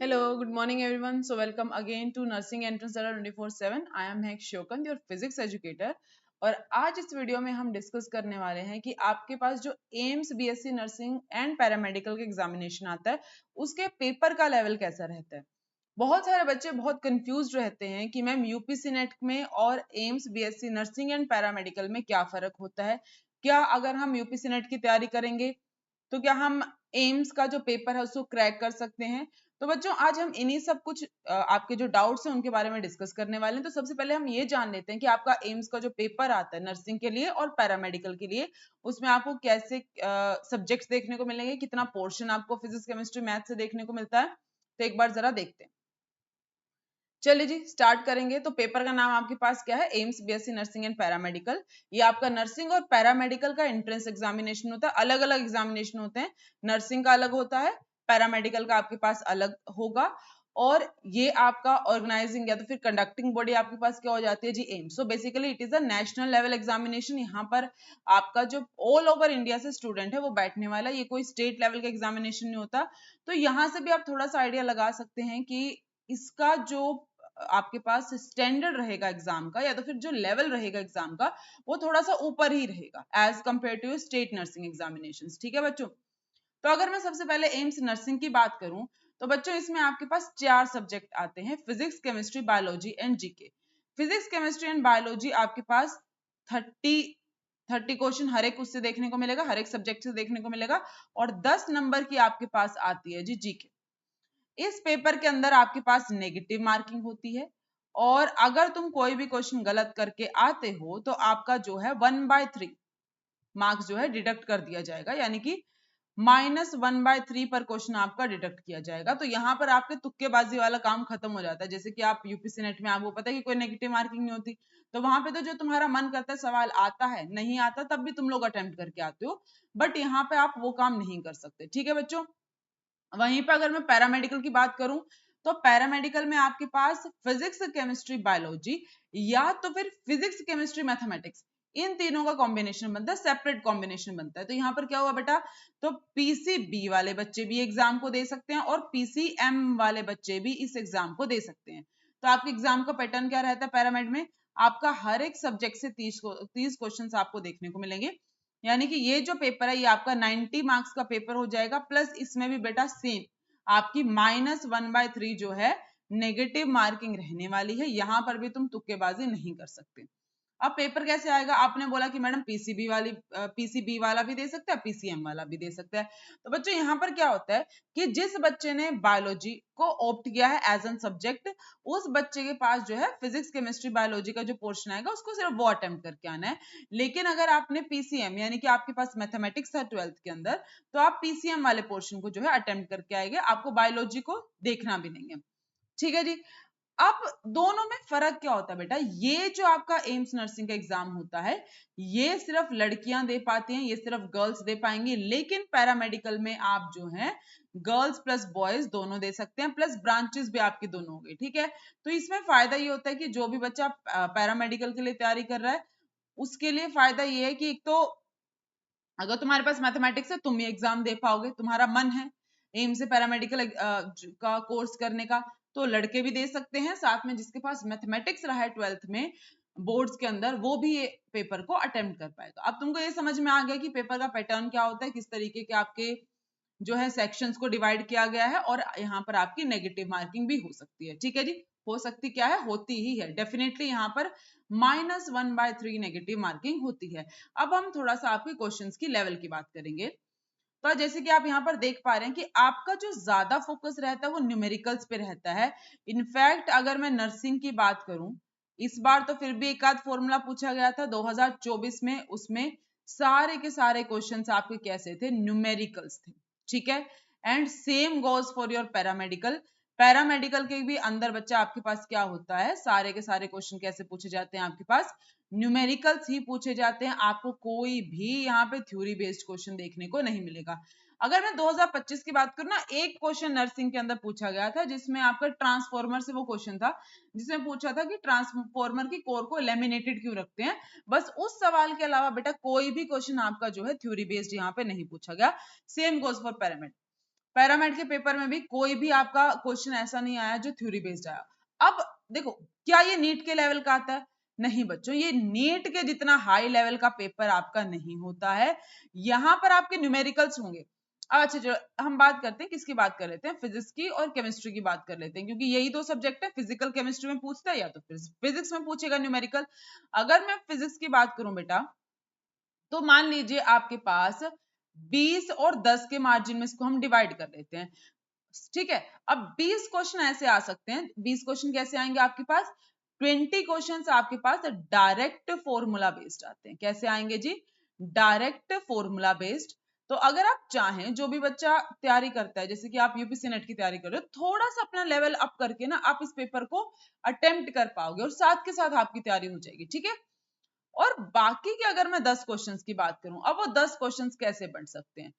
Hello, good morning everyone. So welcome again to Nursing Entrance Data 24/7. I am Hek Shokant, your physics educator. और आज इस video में हम discuss करने वाले हैं कि आपके पास जो AIIMS BSc nursing and paramedical का एग्जामिनेशन आता है उसके पेपर का लेवल कैसा रहता है। बहुत सारे बच्चे बहुत कंफ्यूज रहते हैं कि मैम यूपीसी नेट में और AIIMS BSc nursing and paramedical में क्या फर्क होता है। क्या अगर हम यूपीसी नेट की तैयारी करेंगे तो क्या हम एम्स का जो पेपर है उसको क्रैक कर सकते हैं। तो बच्चों आज हम इन्हीं सब कुछ आपके जो डाउट्स हैं उनके बारे में डिस्कस करने वाले हैं। तो सबसे पहले हम ये जान लेते हैं कि आपका एम्स का जो पेपर आता है नर्सिंग के लिए और पैरामेडिकल के लिए उसमें आपको कैसे सब्जेक्ट्स देखने को मिलेंगे, कितना पोर्शन आपको फिजिक्स केमिस्ट्री मैथ से देखने को मिलता है। तो एक बार जरा देखते हैं। चलिए जी स्टार्ट करेंगे। तो पेपर का नाम आपके पास क्या है, AIIMS BSc nursing and paramedical. ये आपका नर्सिंग और पैरामेडिकल का एंट्रेंस एग्जामिनेशन होता है। अलग अलग एग्जामिनेशन होते हैं, नर्सिंग का अलग होता है, पैरामेडिकल का आपके पास अलग होगा। और ये आपका ऑर्गेनाइजिंग या तो फिर कंडक्टिंग बॉडी आपके पास क्या हो जाती है जी, AIIMS. So basically it is a national level examination. यहाँ पर आपका जो ऑल ओवर इंडिया से स्टूडेंट है वो बैठने वाला है, ये कोई स्टेट लेवल का एग्जामिनेशन नहीं होता। तो यहाँ से भी आप थोड़ा सा आइडिया लगा सकते हैं कि इसका जो आपके पास स्टैंडर्ड रहेगा एग्जाम का या तो फिर जो लेवल रहेगा एग्जाम का वो थोड़ा सा ऊपर ही रहेगा as compare to state nursing examinations. ठीक है बच्चों। तो अगर मैं सबसे पहले एम्स नर्सिंग की बात करूं तो बच्चों इसमें आपके पास 4 सब्जेक्ट आते हैं, physics chemistry biology and GK. Physics chemistry and biology आपके पास 30 क्वेश्चन हर एक उससे देखने को मिलेगा, हर एक सब्जेक्ट से देखने को मिलेगा। और 10 नंबर की आपके पास आती है जी जीके। इस पेपर के अंदर आपके पास नेगेटिव मार्किंग होती है और अगर तुम कोई भी क्वेश्चन गलत करके आते हो तो आपका जो है 1/3 मार्क्स जो है डिडक्ट कर दिया जाएगा, यानी कि -1/3 पर क्वेश्चन आपका डिडक्ट किया जाएगा। तो यहाँ पर आपके तुक्केबाजी वाला काम खत्म हो जाता है। जैसे कि आप यूपीसी नेट में आपको पता है कि कोई नेगेटिव मार्किंग नहीं होती, तो वहां पे तो जो तुम्हारा मन करता है सवाल आता है, नहीं आता तब भी तुम लोग अटेम्प्ट करके आते हो, बट यहाँ पे आप वो काम नहीं कर सकते। ठीक है बच्चों। वहीं पर अगर मैं पैरामेडिकल की बात करूं तो पैरामेडिकल में आपके पास फिजिक्स केमिस्ट्री बायोलॉजी या तो फिर फिजिक्स केमिस्ट्री मैथमेटिक्स, इन तीनों का कॉम्बिनेशन बनता है, सेपरेट कॉम्बिनेशन बनता है। तो यहाँ पर क्या हुआ बेटा, तो पीसीबी वाले बच्चे भी एग्जाम को दे सकते हैं और पीसीएम वाले बच्चे भी इस एग्जाम को दे सकते हैं। तो आपके एग्जाम का पैटर्न क्या रहता है पैरामेड में, आपका हर एक सब्जेक्ट से 30 क्वेश्चन आपको देखने को मिलेंगे। यानी कि ये जो पेपर है ये आपका 90 मार्क्स का पेपर हो जाएगा, प्लस इसमें भी बेटा सेम आपकी -1/3 जो है नेगेटिव मार्किंग रहने वाली है। यहां पर भी तुम तुक्केबाजी नहीं कर सकते। अब पेपर कैसे आएगा, आपने बोला कि मैडम पीसीबी वाला भी दे सकता है, पीसीएम वाला भी दे सकता है। तो बच्चों यहाँ पर क्या होता है कि जिस बच्चे ने बायोलॉजी को ऑप्ट किया है एज एन सब्जेक्ट, उस बच्चे के पास जो है फिजिक्स केमिस्ट्री बायोलॉजी का जो पोर्शन आएगा उसको सिर्फ वो अटेम्प्ट करके आना है। लेकिन अगर आपने पीसीएम यानी कि आपके पास मैथमेटिक्स था 12th के अंदर, तो आप पीसीएम वाले पोर्शन को जो है अटेम्प्ट करके आएंगे, आपको बायोलॉजी को देखना भी नहीं है। ठीक है जी। अब दोनों में फर्क क्या होता है बेटा, ये जो आपका एम्स नर्सिंग का एग्जाम होता है ये सिर्फ लड़कियां दे पाती हैं, ये सिर्फ गर्ल्स दे पाएंगी। लेकिन पैरामेडिकल में आप जो है गर्ल्स प्लस बॉयज दोनों दे सकते हैं, प्लस ब्रांचेस भी आपकी दोनों हो गई। ठीक है। तो इसमें फायदा ये होता है कि जो भी बच्चा पैरामेडिकल के लिए तैयारी कर रहा है उसके लिए फायदा ये है कि एक तो अगर तुम्हारे पास मैथमेटिक्स है तुम ये एग्जाम दे पाओगे, तुम्हारा मन है एम से पैरामेडिकल का कोर्स करने का, तो लड़के भी दे सकते हैं। साथ में जिसके पास मैथमेटिक्स रहा है 12th में बोर्ड्स के अंदर वो भी ये पेपर को अटेम्प्ट कर पाएगा। अब तुमको ये समझ में आ गया कि पेपर का पैटर्न क्या होता है, किस तरीके के आपके जो है सेक्शंस को डिवाइड किया गया है, और यहाँ पर आपकी नेगेटिव मार्किंग भी हो सकती है। ठीक है जी। हो सकती क्या है, होती ही है डेफिनेटली, यहाँ पर -1/3 नेगेटिव मार्किंग होती है। अब हम थोड़ा सा आपके क्वेश्चंस की लेवल की बात करेंगे। तो जैसे कि आप यहाँ पर देख पा रहे हैं कि आपका जो ज्यादा फोकस रहता है वो न्यूमेरिकल्स पे रहता है। इनफैक्ट अगर मैं नर्सिंग की बात करूं, इस बार तो फिर भी एक आध फॉर्मूला पूछा गया था 2024 में, उसमें सारे के सारे क्वेश्चंस आपके कैसे थे, न्यूमेरिकल्स थे। ठीक है। And same goes for your paramedical. Paramedical के भी अंदर बच्चा आपके पास क्या होता है, सारे के सारे क्वेश्चन कैसे पूछे जाते हैं, आपके पास न्यूमेरिकल्स ही पूछे जाते हैं। आपको कोई भी यहाँ पे थ्योरी बेस्ड क्वेश्चन देखने को नहीं मिलेगा। अगर मैं 2025 की बात करूँ ना, एक क्वेश्चन नर्सिंग के अंदर पूछा गया था जिसमें आपका ट्रांसफॉर्मर से वो क्वेश्चन था, जिसमें पूछा था कि ट्रांसफॉर्मर की कोर को लेमिनेटेड क्यों रखते हैं। बस उस सवाल के अलावा बेटा कोई भी क्वेश्चन आपका जो है थ्योरी बेस्ड यहाँ पे नहीं पूछा गया। Same goes for paramed. Paramed के पेपर में भी कोई भी आपका क्वेश्चन ऐसा नहीं आया जो थ्योरी बेस्ड आया। अब देखो, क्या ये नीट के लेवल का आता है? नहीं बच्चों, ये नीट के जितना हाई लेवल का पेपर आपका नहीं होता है। यहाँ पर आपके न्यूमेरिकल्स होंगे। अच्छा चलो हम बात करते हैं, किसकी बात कर लेते हैं, फिजिक्स की और केमिस्ट्री की बात कर लेते हैं, क्योंकि यही दो सब्जेक्ट है। फिजिकल केमिस्ट्री में पूछता है या तो फिजिक्स में पूछेगा न्यूमेरिकल। अगर मैं फिजिक्स की बात करूं बेटा, तो मान लीजिए आपके पास 20 और 10 के मार्जिन में इसको हम डिवाइड कर लेते हैं, ठीक है। अब 20 क्वेश्चन ऐसे आ सकते हैं। 20 क्वेश्चन कैसे आएंगे आपके पास? 20 क्वेश्चन आपके पास डायरेक्ट फॉर्मूला बेस्ड आते हैं। कैसे आएंगे जी? Direct formula based. तो अगर आप चाहें, जो भी बच्चा तैयारी करता है, जैसे कि आप यूपीसी नेट की तैयारी कर रहे हो, थोड़ा सा अपना लेवल अप करके ना आप इस पेपर को अटेम्प्ट कर पाओगे और साथ के साथ आपकी तैयारी हो जाएगी, ठीक है। और बाकी के अगर मैं 10 क्वेश्चंस की बात करूं, अब वो 10 क्वेश्चंस कैसे बन सकते हैं?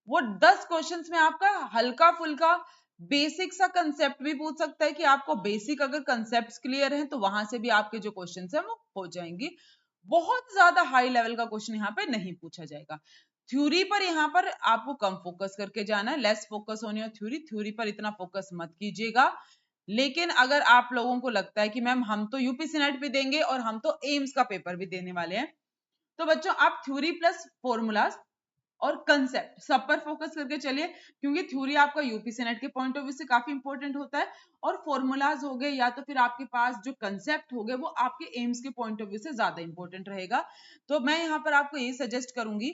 वो 10 क्वेश्चंस में आपका हल्का फुल्का बेसिक सा कंसेप्ट भी पूछ सकता है कि आपको बेसिक अगर कंसेप्ट्स क्लियर हैं तो वहां से भी आपके जो क्वेश्चंस हैं वो हो जाएंगे। बहुत ज्यादा हाई लेवल का क्वेश्चन यहाँ पे नहीं पूछा जाएगा। थ्योरी पर यहाँ पर आपको कम फोकस करके जाना है, लेस फोकस होनी है थ्योरी। थ्योरी पर इतना फोकस मत कीजिएगा। लेकिन अगर आप लोगों को लगता है कि मैम हम तो यूपीसी नेट भी देंगे और हम तो एम्स का पेपर भी देने वाले हैं, तो बच्चों आप थ्योरी प्लस फॉर्मूलाज और कंसेप्ट सब पर फोकस करके चलिए, क्योंकि थ्योरी आपका यूपीसी नेट के पॉइंट ऑफ व्यू से काफी इंपॉर्टेंट होता है, और फॉर्मूलाज हो गए या तो फिर आपके पास जो कंसेप्ट हो गए वो आपके एम्स के पॉइंट ऑफ व्यू से ज्यादा इंपॉर्टेंट रहेगा। तो मैं यहाँ पर आपको ये सजेस्ट करूंगी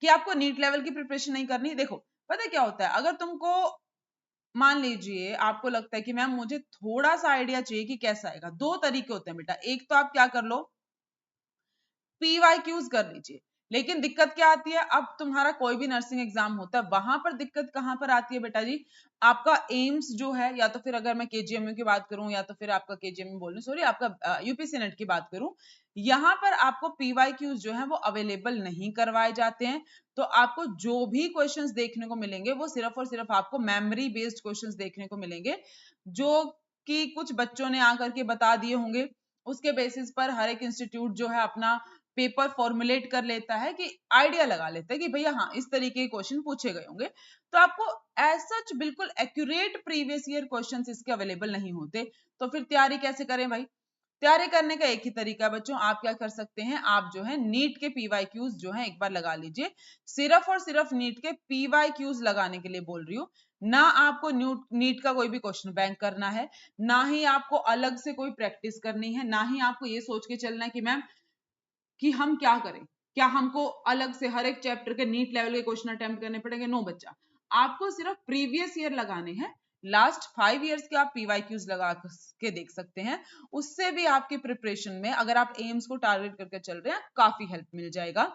कि आपको नीट लेवल की प्रिपरेशन नहीं करनी। देखो पता है क्या होता है, अगर तुमको मान लीजिए आपको लगता है कि मैम मुझे थोड़ा सा आइडिया चाहिए कि कैसा आएगा, दो तरीके होते हैं बेटा। एक तो आप क्या कर लो, PYQs कर लीजिए। लेकिन दिक्कत क्या आती है, अब तुम्हारा कोई भी नर्सिंग एग्जाम होता है, वहां पर दिक्कत कहां पर आती है बेटा जी? आपका एम्स जो है, या तो फिर अगर मैं KGMU की बात करूं, या तो फिर आपका KGMU बोल रही सॉरी, आपका यूपीसी नेट की बात करूं, यहां पर आपको PYQs जो है वो अवेलेबल नहीं करवाए जाते हैं। तो आपको जो भी क्वेश्चंस देखने को मिलेंगे वो सिर्फ और सिर्फ आपको मेमोरी बेस्ड क्वेश्चंस देखने को मिलेंगे, जो कि कुछ बच्चों ने आकर के बता दिए होंगे। उसके बेसिस पर हर एक इंस्टीट्यूट जो है अपना पेपर फॉर्मुलेट कर लेता है, कि आइडिया लगा लेता है कि भैया हाँ इस तरीके के क्वेश्चन पूछे गए होंगे। तो आपको एज सच बिल्कुल एक्यूरेट प्रीवियस ईयर क्वेश्चंस इसके अवेलेबल नहीं होते। तो फिर तैयारी कैसे करें भाई? तैयारी करने का एक ही तरीका है बच्चों, आप क्या कर सकते हैं, आप जो है नीट के PYQs जो है एक बार लगा लीजिए। सिर्फ और सिर्फ नीट के PYQs लगाने के लिए बोल रही हूँ, ना आपको नीट का कोई भी क्वेश्चन बैंक करना है, ना ही आपको अलग से कोई प्रैक्टिस करनी है, ना ही आपको ये सोच के चलना है कि मैम कि हम क्या करें, क्या हमको अलग से हर एक चैप्टर के नीट लेवल के क्वेश्चन अटेम्प्ट करने पड़ेंगे? नो बच्चा, आपको सिर्फ प्रीवियस ईयर लगाने हैं। लास्ट 5 इयर्स के आप PYQs लगा के देख सकते हैं। उससे भी आपकी प्रिपरेशन में, अगर आप एम्स को टारगेट करके चल रहे हैं, काफी हेल्प मिल जाएगा।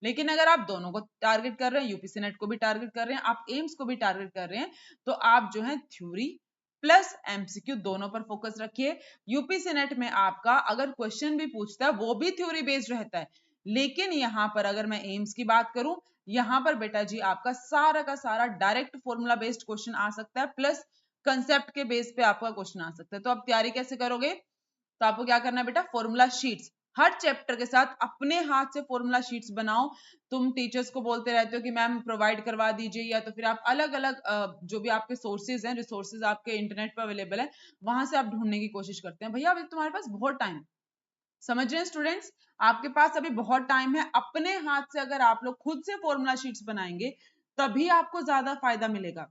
लेकिन अगर आप दोनों को टारगेट कर रहे हैं, यूपीसी नेट को भी टारगेट कर रहे हैं, आप एम्स को भी टारगेट कर रहे हैं, तो आप जो है थ्योरी प्लस MCQ दोनों पर फोकस रखिए। यूपीसी नेट में आपका अगर क्वेश्चन भी पूछता है वो भी थ्योरी बेस्ड रहता है, लेकिन यहाँ पर अगर मैं एम्स की बात करूं, यहाँ पर बेटा जी आपका सारा का सारा डायरेक्ट फॉर्मूला बेस्ड क्वेश्चन आ सकता है, प्लस कंसेप्ट के बेस पे आपका क्वेश्चन आ सकता है। तो आप तैयारी कैसे करोगे? तो आपको क्या करना है बेटा, फॉर्मूला शीट्स हर चैप्टर के साथ अपने हाथ से फॉर्मूला शीट्स बनाओ। तुम टीचर्स को बोलते रहते हो कि मैम प्रोवाइड करवा दीजिए, या तो फिर आप अलग अलग जो भी आपके सोर्सेज हैं, रिसोर्सेज आपके इंटरनेट पर अवेलेबल है, वहां से आप ढूंढने की कोशिश करते हैं। भैया अभी तुम्हारे पास बहुत टाइम, समझ रहे हैं स्टूडेंट्स, आपके पास अभी बहुत टाइम है। अपने हाथ से अगर आप लोग खुद से फॉर्मूला शीट्स बनाएंगे तभी आपको ज्यादा फायदा मिलेगा।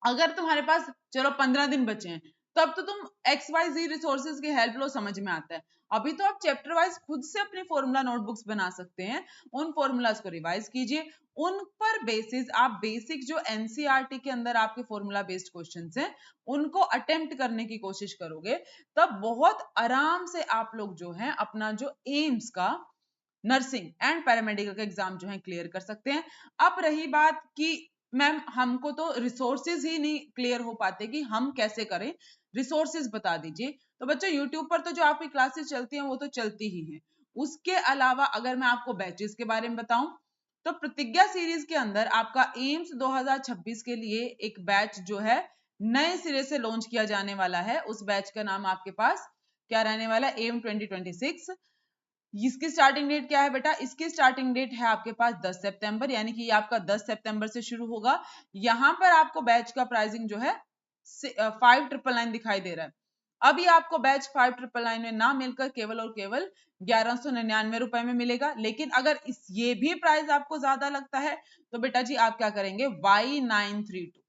अगर तुम्हारे पास चलो 15 दिन बचे हैं, तब तो तुम XYZ रिसोर्सेज की हेल्प लो, समझ में आता है। अभी तो आप चैप्टर वाइज खुद से अपनी फॉर्मूला नोटबुक्स बना सकते हैं, उन फॉर्मूलाज को रिवाइज कीजिए, उन पर बेसिस आप बेसिक जो NCERT के अंदर आपके फॉर्मूला बेस्ड क्वेश्चंस हैं उनको अटेम्प्ट करने की कोशिश करोगे, तब बहुत आराम से आप लोग जो है अपना जो एम्स का नर्सिंग एंड पैरामेडिकल का एग्जाम जो है क्लियर कर सकते हैं। अब रही बात कि मैम हमको तो रिसोर्सेज ही नहीं क्लियर हो पाते कि हम कैसे करें, रिसोर्सेज बता दीजिए। तो बच्चों यूट्यूब पर तो जो आपकी क्लासेस चलती हैं वो तो चलती ही हैं। उसके अलावा अगर मैं आपको बैचेस के बारे में बताऊं, तो प्रतिज्ञा सीरीज के अंदर आपका एम्स 2026 के लिए एक बैच जो है नए सिरे से लॉन्च किया जाने वाला है। उस बैच का नाम आपके पास क्या रहने वाला है, एम 2026। इसकी स्टार्टिंग डेट क्या है बेटा? इसकी स्टार्टिंग डेट है आपके पास 10 सितंबर, यानी कि ये आपका 10 सितंबर से शुरू होगा। यहाँ पर आपको बैच का प्राइसिंग जो है 5999 दिखाई दे रहा है। अभी आपको बैच 5999 में ना मिलकर केवल और केवल 1199 रुपए में मिलेगा। लेकिन अगर ये भी प्राइस आपको ज्यादा लगता है तो बेटा जी आप क्या करेंगे, Y932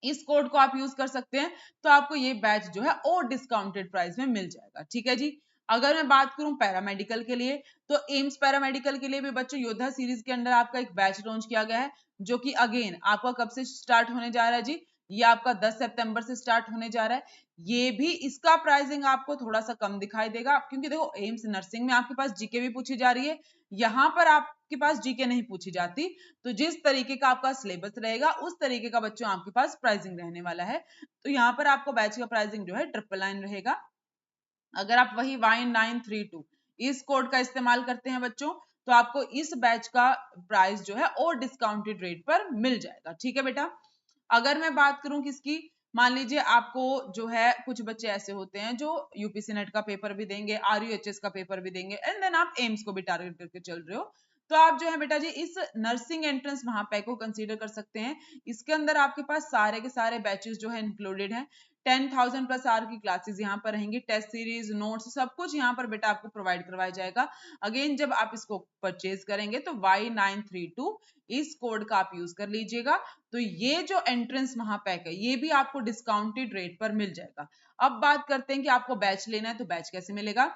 इस कोड को आप यूज कर सकते हैं, तो आपको ये बैच जो है और डिस्काउंटेड प्राइस में मिल जाएगा। ठीक है जी। अगर मैं बात करूं पैरामेडिकल के लिए, तो एम्स पैरामेडिकल के लिए भी बच्चों योद्धा सीरीज के अंदर आपका एक बैच लॉन्च किया गया है, जो कि अगेन आपका कब से स्टार्ट होने जा रहा है जी? ये आपका 10 सितंबर से स्टार्ट होने जा रहा है। ये भी इसका प्राइसिंग आपको थोड़ा सा कम दिखाई देगा, क्योंकि देखो एम्स नर्सिंग में आपके पास जीके भी पूछी जा रही है, यहाँ पर आपके पास जीके नहीं पूछी जाती। तो जिस तरीके का आपका सिलेबस रहेगा उस तरीके का बच्चों आपके पास प्राइसिंग रहने वाला है। तो यहाँ पर आपको बैच का प्राइसिंग जो है 999 रहेगा। अगर आप वही Y932 इस कोड का इस्तेमाल करते हैं बच्चों, तो आपको इस बैच का प्राइस जो है और डिस्काउंटेड रेट पर मिल जाएगा। ठीक है बेटा। अगर मैं बात करूं किसकी, मान लीजिए आपको जो है कुछ बच्चे ऐसे होते हैं जो यूपीसी नेट का पेपर भी देंगे, आरयूएचएस का पेपर भी देंगे, एंड देन आप एम्स को भी टारगेट करके चल रहे हो, तो आप जो है बेटा जी इस नर्सिंग एंट्रेंस महापैक को कंसीडर कर सकते हैं। इसके अंदर आपके पास सारे के सारे बैचेस जो है इंक्लूडेड हैं। 10,000 प्लस आवर की क्लासेस यहाँ पर रहेंगी, टेस्ट सीरीज, नोट्स, सब कुछ यहाँ पर बेटा आपको प्रोवाइड करवाया जाएगा। अगेन जब आप इसको परचेज करेंगे तो Y932 इस कोड का आप यूज कर लीजिएगा। तो ये जो एंट्रेंस महापैक है ये भी आपको डिस्काउंटेड रेट पर मिल जाएगा। अब बात करते हैं कि आपको बैच लेना है तो बैच कैसे मिलेगा।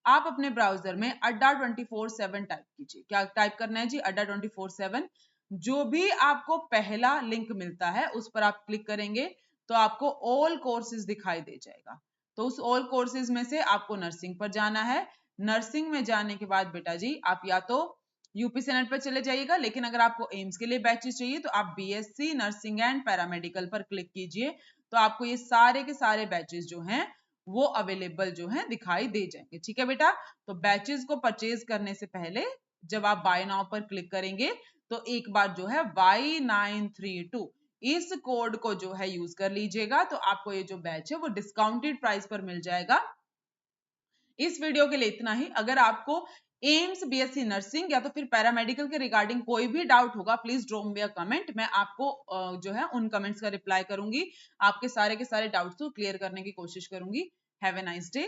आप अपने ब्राउजर में अड्डा 24/7 टाइप कीजिए। क्या टाइप करना है जी? अड्डा 24/7। जो भी आपको पहला लिंक मिलता है उस पर आप क्लिक करेंगे तो आपको ऑल कोर्सेज दिखाई दे जाएगा। तो उस ऑल कोर्सेज में से आपको नर्सिंग पर जाना है। नर्सिंग में जाने के बाद बेटा जी आप या तो यूपीसी नेट पर चले जाइएगा, लेकिन अगर आपको एम्स के लिए बैचेस चाहिए तो आप बीएससी नर्सिंग एंड पैरामेडिकल पर क्लिक कीजिए। तो आपको ये सारे के सारे बैचेस जो हैं वो अवेलेबल जो हैं दिखाई दे जाएंगे। ठीक है बेटा। तो बैचेस को परचेज करने से पहले जब आप बाय नाउ पर क्लिक करेंगे तो एक बार जो है Y932 इस कोड को जो है यूज कर लीजिएगा, तो आपको ये जो बैच है वो डिस्काउंटेड प्राइस पर मिल जाएगा। इस वीडियो के लिए इतना ही। अगर आपको एम्स बीएससी नर्सिंग या तो फिर पैरामेडिकल के रिगार्डिंग कोई भी डाउट होगा, please drop me a comment. मैं आपको जो है उन कमेंट्स का रिप्लाई करूंगी, आपके सारे के सारे डाउट्स को क्लियर करने की कोशिश करूंगी। Have a nice day.